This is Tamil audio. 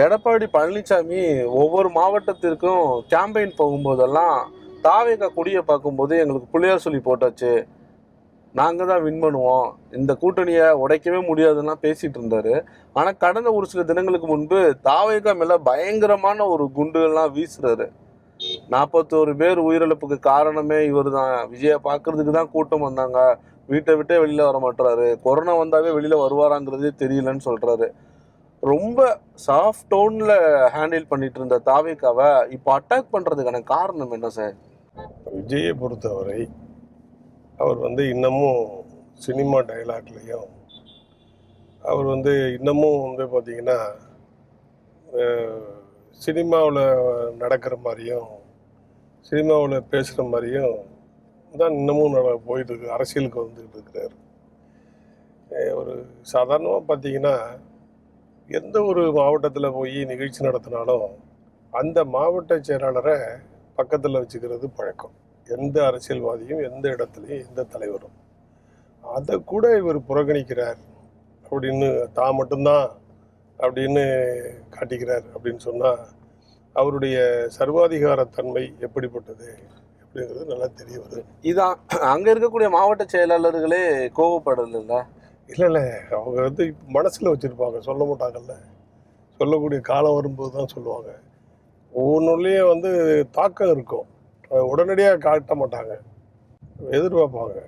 எடப்பாடி பழனிசாமி ஒவ்வொரு மாவட்டத்திற்கும் கேம்பெயின் போகும்போதெல்லாம் தாவேகா கொடியை பார்க்கும்போது எங்களுக்கு புள்ளையார் சொல்லி போட்டாச்சு, நாங்கள் தான் வின் பண்ணுவோம், இந்த கூட்டணியை உடைக்கவே முடியாதுன்னா பேசிட்டு இருந்தாரு. ஆனால் கடந்த ஒரு சில தினங்களுக்கு முன்பு தாவேகா மேல பயங்கரமான ஒரு குண்டுகள்லாம் வீசுறாரு. 41 பேர் உயிரிழப்புக்கு காரணமே இவர் தான், விஜயை பார்க்கறதுக்கு தான் கூட்டம் வந்தாங்க, வீட்டை விட்டே வெளியில வர மாட்டாரு, கொரோனா வந்தாவே வெளியில வருவாராங்கிறதே தெரியலன்னு சொல்றாரு. ரொம்ப சாஃப்ட் டோன்ல ஹேண்டில் பண்ணிட்டு இருந்த தாவேகாவை இப்போ அட்டாக் பண்றதுக்கான காரணம் என்ன சார்? விஜயை பொறுத்தவரை அவர் இன்னமும் சினிமா டைலாக்லேயும் அவர் இன்னமும் பார்த்தீங்கன்னா சினிமாவில் நடக்கிற மாதிரியும் சினிமாவில் பேசுகிற மாதிரியும் தான் இன்னமும் போயிட்டு இருக்கு. அரசியலுக்கு வந்துட்டு இருக்கிறார். ஒரு சாதாரணமாக பார்த்தீங்கன்னா எந்த ஒரு மாவட்டத்தில் போய் நிகழ்ச்சி நடத்தினாலும் அந்த மாவட்ட செயலாளரை பக்கத்தில் வச்சுக்கிறது பழக்கம். எந்த அரசியல்வாதியும் எந்த இடத்துலையும் எந்த தலைவரும் அதை கூட இவர் புறக்கணிக்கிறார் அப்படின்னு தான் மட்டும்தான் அப்படின்னு காட்டிக்கிறார் அப்படின்னு சொன்னால் அவருடைய சர்வாதிகாரத்தன்மை எப்படிப்பட்டது அப்படிங்கிறது நல்லா தெரிய வருது. இதான் அங்க இருக்கக்கூடிய மாவட்ட செயலாளர்களே கோவப்படல. இல்லை அவங்க மனசில் வச்சுருப்பாங்க, சொல்ல மாட்டாங்கல்ல. சொல்லக்கூடிய காலம் வரும்போது தான் சொல்லுவாங்க. ஒவ்வொன்றுலேயும் தாக்கம் இருக்கும், உடனடியாக காட்ட மாட்டாங்க, எதிர்பார்ப்பாங்க.